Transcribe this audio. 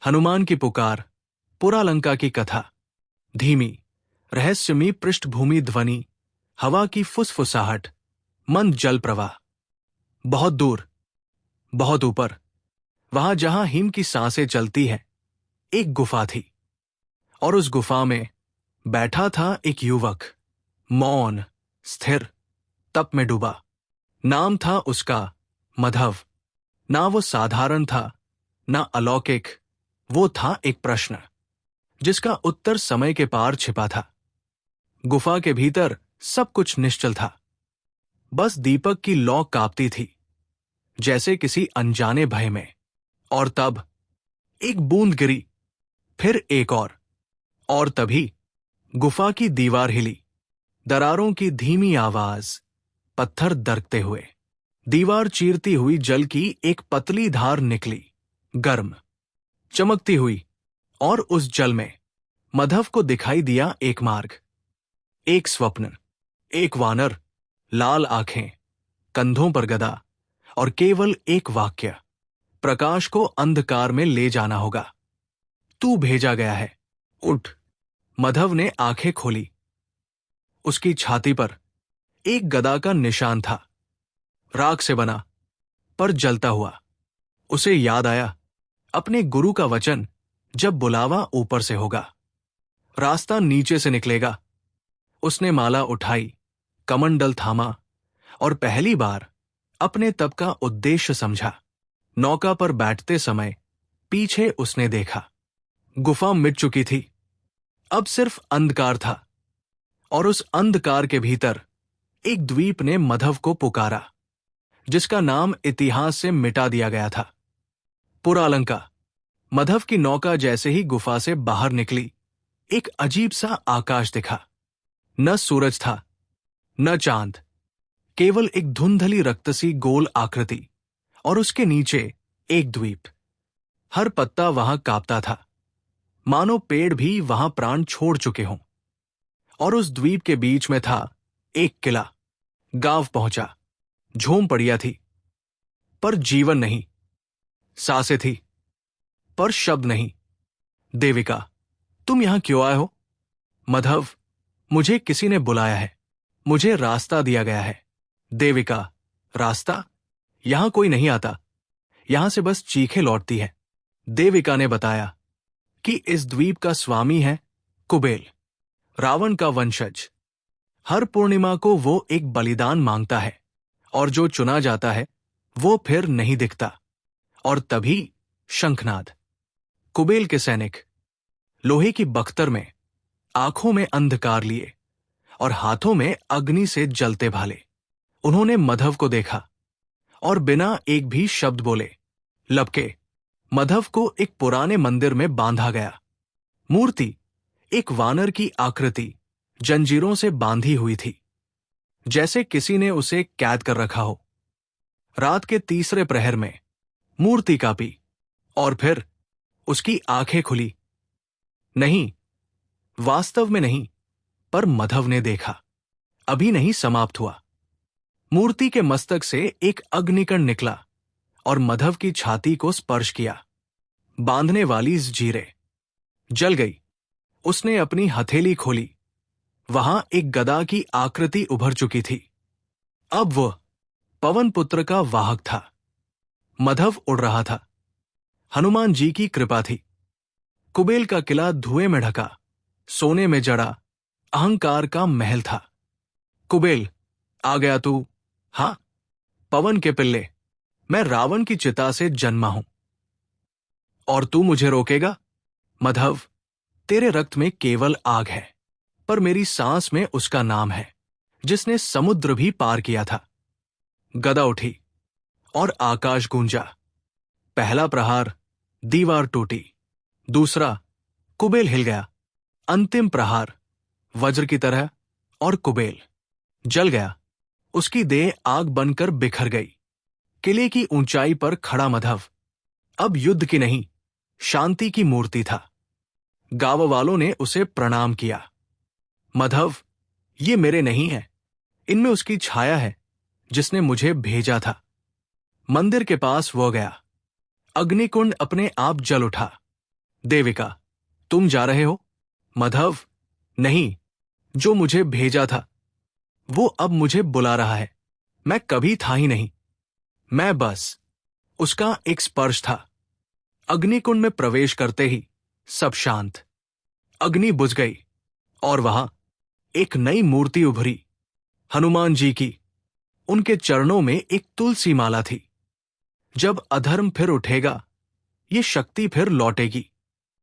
हनुमान की पुकार, पुरालंका की कथा। धीमी रहस्यमयी पृष्ठभूमि ध्वनि, हवा की फुसफुसाहट, मंद जल प्रवाह। बहुत दूर, बहुत ऊपर, वहां जहां हिम की सांसें चलती हैं, एक गुफा थी। और उस गुफा में बैठा था एक युवक, मौन, स्थिर, तप में डूबा। नाम था उसका मधव। ना वो साधारण था, ना अलौकिक। वो था एक प्रश्न जिसका उत्तर समय के पार छिपा था। गुफा के भीतर सब कुछ निश्चल था। बस दीपक की लौ कांपती थी, जैसे किसी अनजाने भय में। और तब एक बूंद गिरी, फिर एक और तभी गुफा की दीवार हिली। दरारों की धीमी आवाज, पत्थर दरकते हुए। दीवार चीरती हुई जल की एक पतली धार निकली, गर्म, चमकती हुई। और उस जल में मधव को दिखाई दिया एक मार्ग, एक स्वप्न, एक वानर, लाल आंखें, कंधों पर गदा, और केवल एक वाक्य, प्रकाश को अंधकार में ले जाना होगा। तू भेजा गया है, उठ। मधव ने आंखें खोली। उसकी छाती पर एक गदा का निशान था, राख से बना, पर जलता हुआ। उसे याद आया अपने गुरु का वचन, जब बुलावा ऊपर से होगा, रास्ता नीचे से निकलेगा। उसने माला उठाई, कमंडल थामा, और पहली बार अपने तप का उद्देश्य समझा। नौका पर बैठते समय पीछे उसने देखा, गुफा मिट चुकी थी। अब सिर्फ अंधकार था, और उस अंधकार के भीतर एक द्वीप ने मधव को पुकारा, जिसका नाम इतिहास से मिटा दिया गया था, पुरालंका। मधव की नौका जैसे ही गुफा से बाहर निकली, एक अजीब सा आकाश दिखा। न सूरज था, न चांद, केवल एक धुंधली रक्तसी गोल आकृति, और उसके नीचे एक द्वीप। हर पत्ता वहां कांपता था, मानो पेड़ भी वहां प्राण छोड़ चुके हों। और उस द्वीप के बीच में था एक किला। गांव पहुंचा, झोंपड़ियां थी, पर जीवन नहीं। सांसें थी, पर शब्द नहीं। देविका, तुम यहां क्यों आए हो? मधव, मुझे किसी ने बुलाया है, मुझे रास्ता दिया गया है। देविका, रास्ता? यहां कोई नहीं आता, यहां से बस चीखें लौटती है। देविका ने बताया कि इस द्वीप का स्वामी है कुबेल, रावण का वंशज। हर पूर्णिमा को वो एक बलिदान मांगता है, और जो चुना जाता है वो फिर नहीं दिखता। और तभी शंखनाद। कुबेल के सैनिक, लोहे की बख्तर में, आंखों में अंधकार लिए और हाथों में अग्नि से जलते भाले, उन्होंने मधव को देखा, और बिना एक भी शब्द बोले लपके मधव को एक पुराने मंदिर में बांधा गया। मूर्ति एक वानर की आकृति, जंजीरों से बांधी हुई थी, जैसे किसी ने उसे कैद कर रखा हो। रात के तीसरे प्रहर में मूर्ति कांपी, और फिर उसकी आंखें खुली। नहीं, वास्तव में नहीं, पर मधव ने देखा, अभी नहीं समाप्त हुआ। मूर्ति के मस्तक से एक अग्निकण निकला और मधव की छाती को स्पर्श किया। बांधने वाली जंजीरें जल गई। उसने अपनी हथेली खोली, वहां एक गदा की आकृति उभर चुकी थी। अब वह पवन पुत्र का वाहक था। मधव उड़ रहा था। हनुमान जी की कृपा थी। कुबेल का किला धुएं में ढका, सोने में जड़ा, अहंकार का महल था। कुबेल, आ गया तू? हां, पवन के पिल्ले, मैं रावण की चिता से जन्मा हूं। और तू मुझे रोकेगा? मधव, तेरे रक्त में केवल आग है, पर मेरी सांस में उसका नाम है, जिसने समुद्र भी पार किया था। गदा उठी और आकाश गूंजा। पहला प्रहार, दीवार टूटी। दूसरा, कुबेल हिल गया। अंतिम प्रहार, वज्र की तरह, और कुबेल जल गया। उसकी देह आग बनकर बिखर गई। किले की ऊंचाई पर खड़ा मधव अब युद्ध की नहीं, शांति की मूर्ति था। गांव वालों ने उसे प्रणाम किया। मधव, ये मेरे नहीं है, इनमें उसकी छाया है, जिसने मुझे भेजा था। मंदिर के पास वो गया। अग्निकुंड अपने आप जल उठा। देविका, तुम जा रहे हो? माधव, नहीं, जो मुझे भेजा था वो अब मुझे बुला रहा है। मैं कभी था ही नहीं, मैं बस उसका एक स्पर्श था। अग्निकुंड में प्रवेश करते ही सब शांत। अग्नि बुझ गई और वहां एक नई मूर्ति उभरी, हनुमान जी की। उनके चरणों में एक तुलसी माला थी। जब अधर्म फिर उठेगा, ये शक्ति फिर लौटेगी।